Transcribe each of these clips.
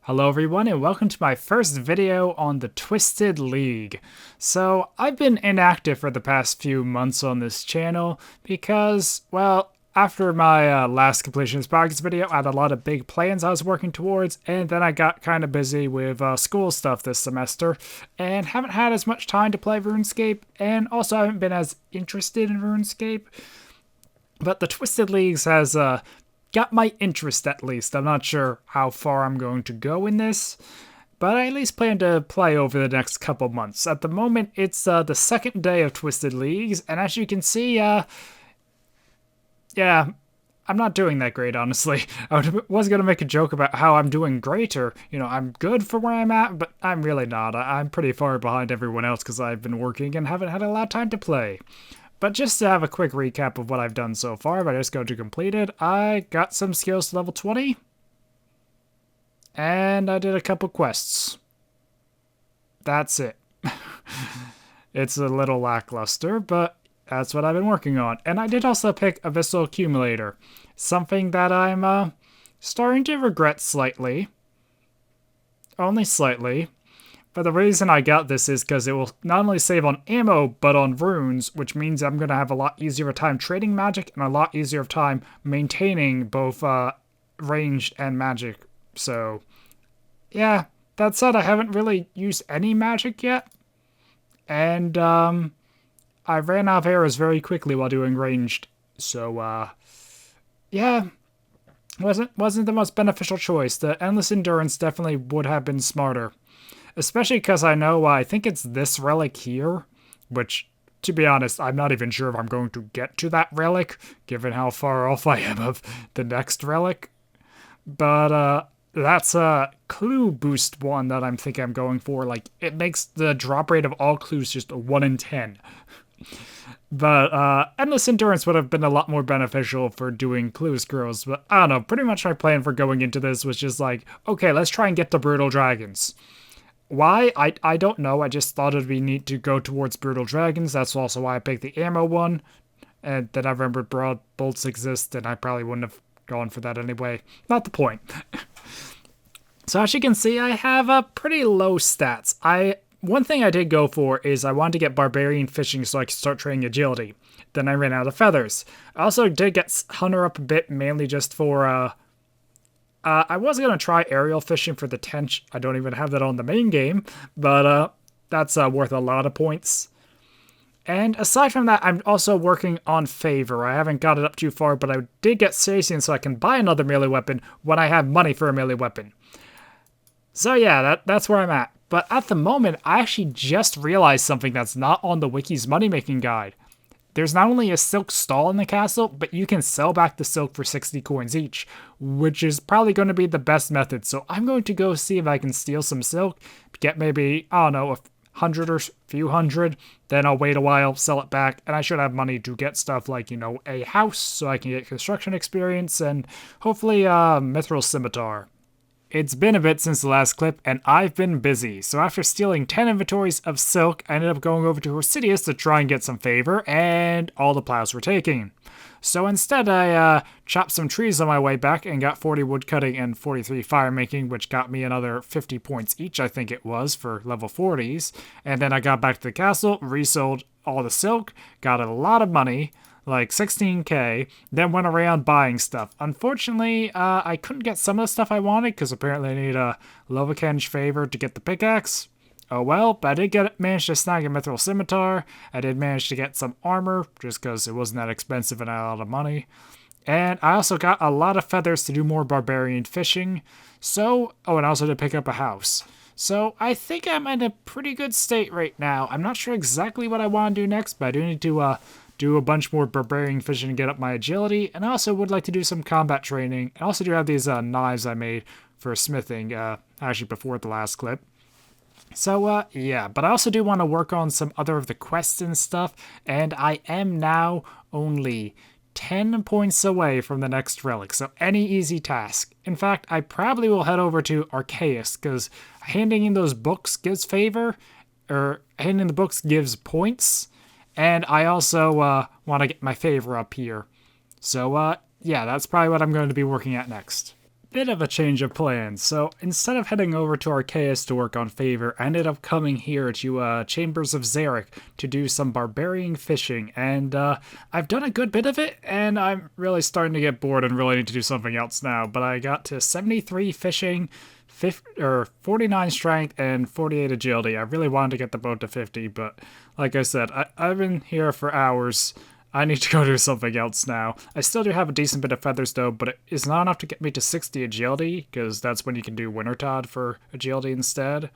Hello everyone and welcome to my first video on the Twisted League. So I've been inactive for the past few months on this channel because, well, after my last completionist practice video, I had a lot of big plans I was working towards, and then I got kind of busy with school stuff this semester and haven't had as much time to play RuneScape, and also haven't been as interested in RuneScape. But the Twisted Leagues has got my interest at least. I'm not sure how far I'm going to go in this, but I at least plan to play over the next couple months. At the moment, it's the second day of Twisted Leagues, and as you can see, yeah, I'm not doing that great, honestly. I was going to make a joke about how I'm doing great, or, I'm good for where I'm at, but I'm really not. I'm pretty far behind everyone else because I've been working and haven't had a lot of time to play. But just to have a quick recap of what I've done so far, if I just go to completed, I got some skills to level 20. And I did a couple quests. That's it. It's a little lackluster, but that's what I've been working on. And I did also pick a Visceral Accumulator. Something that I'm starting to regret slightly. Only slightly. But the reason I got this is because it will not only save on ammo, but on runes, which means I'm going to have a lot easier of time trading magic and a lot easier of time maintaining both ranged and magic. So, yeah, that said, I haven't really used any magic yet. And I ran out of arrows very quickly while doing ranged. So, yeah, wasn't the most beneficial choice. The Endless Endurance definitely would have been smarter. Especially because I know, I think it's this relic here, which, to be honest, I'm not even sure if I'm going to get to that relic, given how far off I am of the next relic. But, that's a clue boost one that I'm thinking I'm going for. Like, it makes the drop rate of all clues just a 1 in 10. But, Endless Endurance would have been a lot more beneficial for doing clue scrolls. But, I don't know, pretty much my plan for going into this was just like, okay, let's try and get the Brutal Dragons. Why? I don't know. I just thought it'd be neat to go towards Brutal Dragons. That's also why I picked the ammo one. And then I remembered Broad Bolts exist, and I probably wouldn't have gone for that anyway. Not the point. So as you can see, I have pretty low stats. One thing I did go for is I wanted to get Barbarian Fishing so I could start training Agility. Then I ran out of feathers. I also did get Hunter up a bit, mainly just for I was going to try aerial fishing for the tench. I don't even have that on the main game, but that's worth a lot of points. And aside from that, I'm also working on Favor. I haven't got it up too far, but I did get Sacian so I can buy another melee weapon when I have money for a melee weapon. So yeah, that's where I'm at. But at the moment, I actually just realized something that's not on the Wiki's money-making guide. There's not only a silk stall in the castle, but you can sell back the silk for 60 coins each, which is probably going to be the best method. So I'm going to go see if I can steal some silk, get maybe, I don't know, 100 or a few hundred, then I'll wait a while, sell it back, and I should have money to get stuff like, a house so I can get construction experience, and hopefully a Mithril Scimitar. It's been a bit since the last clip, and I've been busy, so after stealing 10 inventories of silk, I ended up going over to Horsidius to try and get some favor, and all the plows were taken. So instead, I chopped some trees on my way back and got 40 woodcutting and 43 fire making, which got me another 50 points each, I think it was, for level 40s. And then I got back to the castle, resold all the silk, got a lot of money, like 16k, then went around buying stuff. Unfortunately, I couldn't get some of the stuff I wanted because apparently I need a Lovakenge favor to get the pickaxe. Oh well, but I did manage to snag a Mithril Scimitar. I did manage to get some armor just because it wasn't that expensive and I had a lot of money. And I also got a lot of feathers to do more barbarian fishing. So, oh, and I also did pick up a house. So I think I'm in a pretty good state right now. I'm not sure exactly what I want to do next, but I do need to do a bunch more barbarian fishing to get up my agility, and I also would like to do some combat training. I also do have these knives I made for smithing, actually before the last clip. So, yeah, but I also do want to work on some other of the quests and stuff, and I am now only 10 points away from the next relic, so any easy task. In fact, I probably will head over to Archaeus, because handing in those books gives favor, or handing in the books gives points, and I also want to get my favor up here. So, yeah, that's probably what I'm going to be working at next. bit of a change of plans. So instead of heading over to Arceus to work on Favor, I ended up coming here to Chambers of Zarek to do some barbarian fishing, and I've done a good bit of it, and I'm really starting to get bored and really need to do something else now. But I got to 73 fishing, 49 strength, and 48 agility. I really wanted to get the boat to 50, but like I said, I've been here for hours. I need to go do something else now. I still do have a decent bit of feathers though, but it is not enough to get me to 60 agility, because that's when you can do Wintertod for agility instead.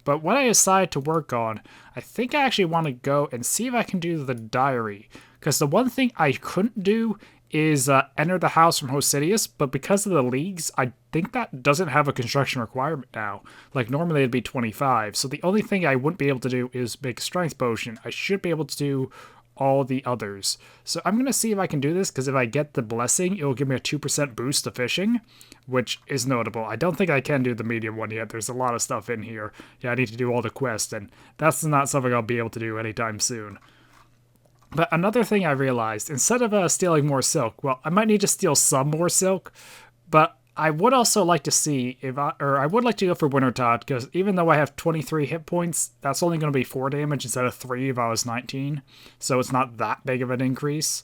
But what I decided to work on, I think I actually want to go and see if I can do the diary. Because the one thing I couldn't do is enter the house from Hosidius, but because of the leagues, I think that doesn't have a construction requirement now. Like normally it'd be 25, so the only thing I wouldn't be able to do is make strength potion. I should be able to do all the others. So I'm going to see if I can do this, because if I get the blessing, it will give me a 2% boost to fishing, which is notable. I don't think I can do the medium one yet. There's a lot of stuff in here. Yeah, I need to do all the quests, and that's not something I'll be able to do anytime soon. But another thing I realized, instead of stealing more silk, well, I might need to steal some more silk, but I would also like to see if I would like to go for Wintertod, because even though I have 23 hit points, that's only going to be 4 damage instead of 3 if I was 19. So it's not that big of an increase.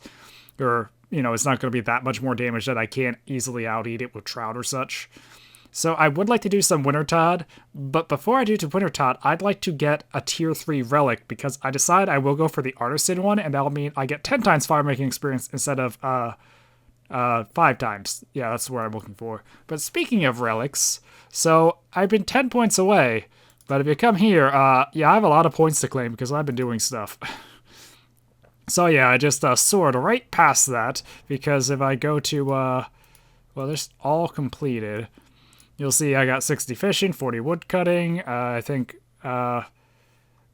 Or, it's not going to be that much more damage that I can't easily out-eat it with Trout or such. So I would like to do some Wintertod, but before I do to Wintertod, I'd like to get a tier 3 relic, because I decide I will go for the artisan one, and that'll mean I get 10 times fire making experience instead of 5 times. Yeah, that's what I'm looking for. But speaking of relics, so I've been 10 points away, but if you come here, yeah, I have a lot of points to claim because I've been doing stuff. So yeah, I just soared right past that, because if I go to, well, there's all completed. You'll see I got 60 fishing, 40 wood cutting, I think, I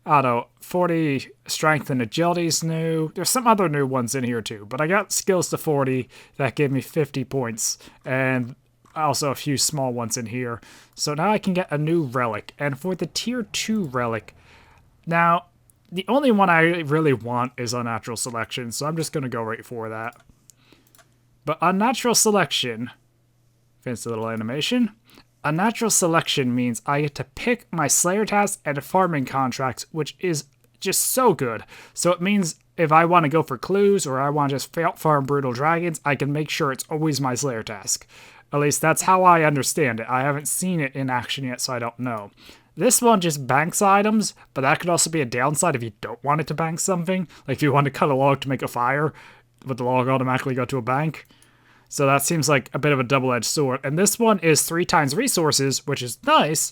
don't know, 40 strength and agility's new. There's some other new ones in here too, but I got skills to 40. That gave me 50 points, and also a few small ones in here. So now I can get a new relic, and for the tier 2 relic, now, the only one I really want is Unnatural Selection, so I'm just going to go right for that. But Unnatural Selection, fancy little animation. Unnatural Selection means I get to pick my Slayer tasks and farming contracts, which is just so good. So it means if I want to go for clues or I want to just farm Brutal Dragons, I can make sure it's always my Slayer task. At least that's how I understand it. I haven't seen it in action yet, so I don't know. This one just banks items, but that could also be a downside if you don't want it to bank something. Like if you want to cut a log to make a fire, would the log automatically go to a bank? So that seems like a bit of a double-edged sword. And this one is 3 times resources, which is nice,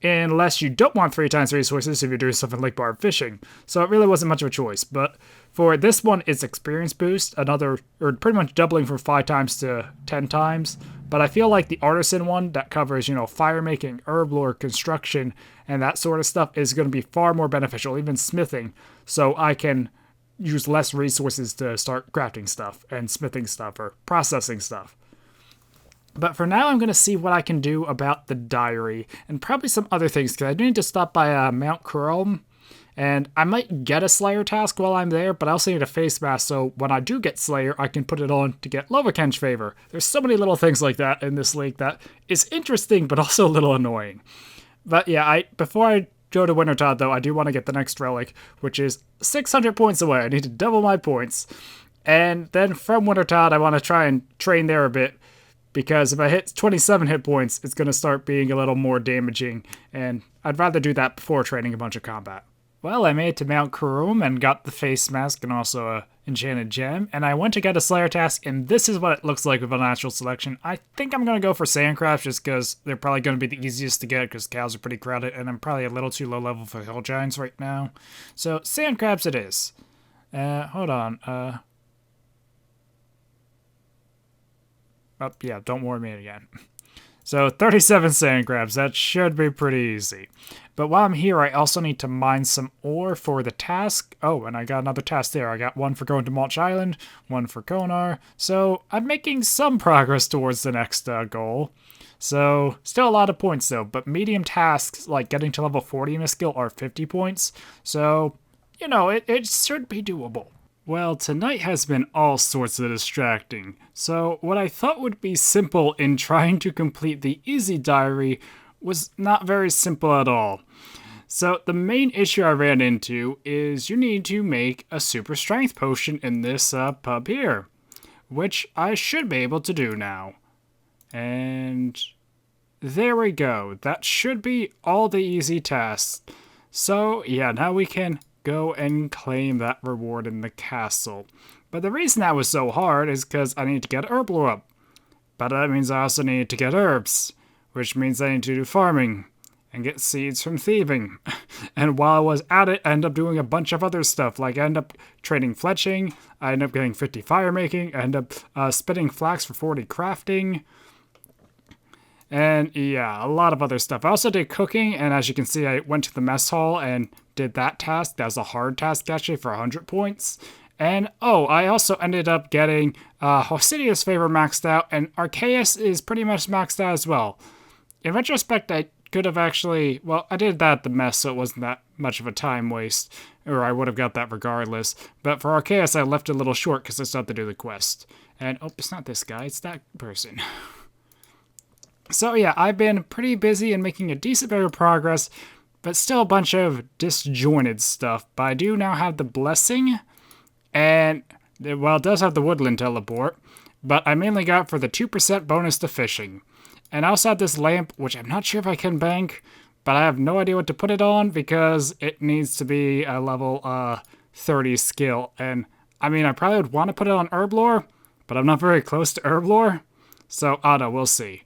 unless you don't want 3 times resources if you're doing something like barb fishing. So it really wasn't much of a choice. But for this one, it's experience boost, or pretty much doubling from 5 times to 10 times. But I feel like the artisan one that covers, fire making, herb lore, construction, and that sort of stuff is going to be far more beneficial, even smithing. So I can use less resources to start crafting stuff and smithing stuff or processing stuff. But for now, I'm going to see what I can do about the diary and probably some other things, because I do need to stop by Mount Kourend, and I might get a Slayer task while I'm there, but I also need a face mask, so when I do get Slayer, I can put it on to get Lovakench favor. There's so many little things like that in this league that is interesting, but also a little annoying. But yeah, before I go to Wintertod, though, I do want to get the next relic, which is 600 points away. I need to double my points. And then from Wintertod, I want to try and train there a bit, because if I hit 27 hit points, it's going to start being a little more damaging, and I'd rather do that before training a bunch of combat. Well, I made it to Mount Kourend and got the face mask and also a enchanted gem, and I went to get a Slayer task, and this is what it looks like with a natural selection. I think I'm going to go for Sandcrabs just because they're probably going to be the easiest to get because cows are pretty crowded, and I'm probably a little too low level for Hill Giants right now. So Sandcrabs it is. Hold on. Oh, yeah, don't warn me again. So 37 Sandcrabs, that should be pretty easy. But while I'm here, I also need to mine some ore for the task. Oh, and I got another task there. I got one for going to Mulch Island, one for Konar. So I'm making some progress towards the next goal. So still a lot of points though, but medium tasks like getting to level 40 in a skill are 50 points. So, it should be doable. Well, tonight has been all sorts of distracting, so what I thought would be simple in trying to complete the easy diary was not very simple at all. So, the main issue I ran into is you need to make a super strength potion in this pub here, which I should be able to do now. And there we go. That should be all the easy tasks. So, yeah, now we can go and claim that reward in the castle. But the reason that was so hard is because I need to get Herbal up. But that means I also need to get herbs, which means I need to do farming and get seeds from thieving. And while I was at it, I ended up doing a bunch of other stuff, like I ended up trading fletching, I ended up getting 50 fire making, I ended up spitting flax for 40 crafting, and yeah, a lot of other stuff. I also did cooking, and as you can see, I went to the mess hall and did that task. That was a hard task, actually, for 100 points. And, oh, I also ended up getting Hosidia's favor maxed out, and Arceus is pretty much maxed out as well. In retrospect, I could have actually, well, I did that at the mess, so it wasn't that much of a time waste, or I would have got that regardless. But for Arceus, I left it a little short because I still have to do the quest. And, oh, it's not this guy, it's that person. So yeah, I've been pretty busy and making a decent bit of progress, but still a bunch of disjointed stuff. But I do now have the blessing, and, well, it does have the woodland teleport, but I mainly got it for the 2% bonus to fishing. And I also have this lamp, which I'm not sure if I can bank, but I have no idea what to put it on because it needs to be a level 30 skill. And I mean, I probably would want to put it on Herblore, but I'm not very close to Herblore, so I don't know, we'll see.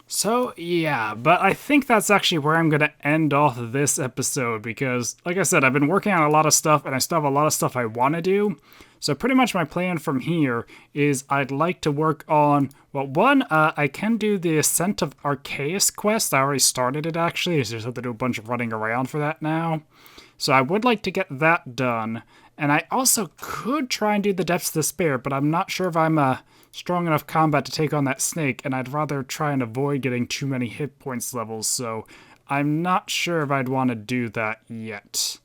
So, yeah, but I think that's actually where I'm going to end off this episode because, like I said, I've been working on a lot of stuff and I still have a lot of stuff I want to do. So pretty much my plan from here is I'd like to work on, well, one, I can do the Ascent of Arceus quest. I already started it, actually. I just have to do a bunch of running around for that now. So I would like to get that done. And I also could try and do the Depths of Despair, but I'm not sure if I'm strong enough combat to take on that snake, and I'd rather try and avoid getting too many hit points levels, so I'm not sure if I'd want to do that yet.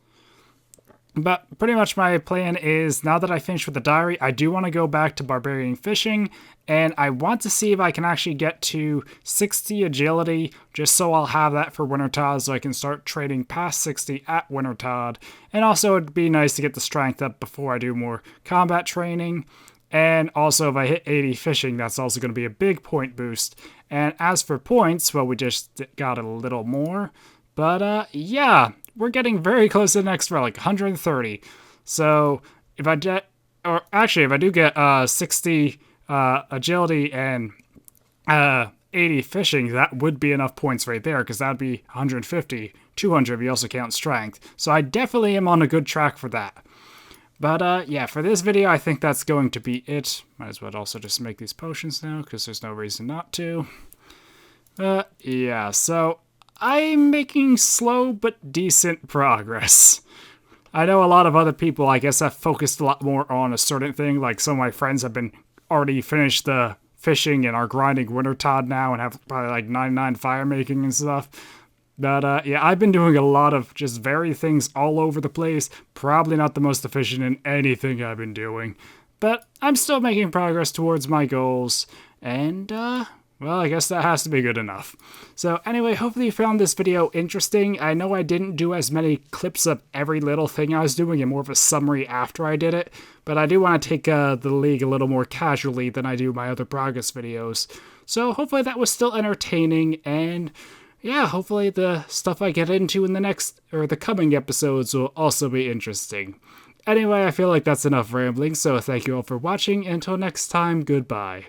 But pretty much my plan is, now that I finish with the diary, I do want to go back to barbarian fishing, and I want to see if I can actually get to 60 agility, just so I'll have that for Wintertod, so I can start trading past 60 at Wintertod. And also it'd be nice to get the strength up before I do more combat training. And also, if I hit 80 fishing, that's also going to be a big point boost. And as for points, well, we just got a little more. But, yeah, we're getting very close to the next relic, 130. So, if I get, or actually, if I do get 60 agility and 80 fishing, that would be enough points right there, because that would be 150, 200 if you also count strength. So I definitely am on a good track for that. But, yeah, for this video, I think that's going to be it. Might as well also just make these potions now, because there's no reason not to. Yeah, so I'm making slow but decent progress. I know a lot of other people, I guess, have focused a lot more on a certain thing. Like, some of my friends have been already finished the fishing and are grinding Wintertod now and have probably, like, 99 fire making and stuff. But, yeah, I've been doing a lot of just varied things all over the place. Probably not the most efficient in anything I've been doing. But I'm still making progress towards my goals. And, well, I guess that has to be good enough. So, anyway, hopefully you found this video interesting. I know I didn't do as many clips of every little thing I was doing and more of a summary after I did it. But I do want to take the league a little more casually than I do my other progress videos. So, hopefully that was still entertaining and... yeah, hopefully the stuff I get into in the next, or the coming episodes will also be interesting. Anyway, I feel like that's enough rambling, so thank you all for watching, and until next time, goodbye.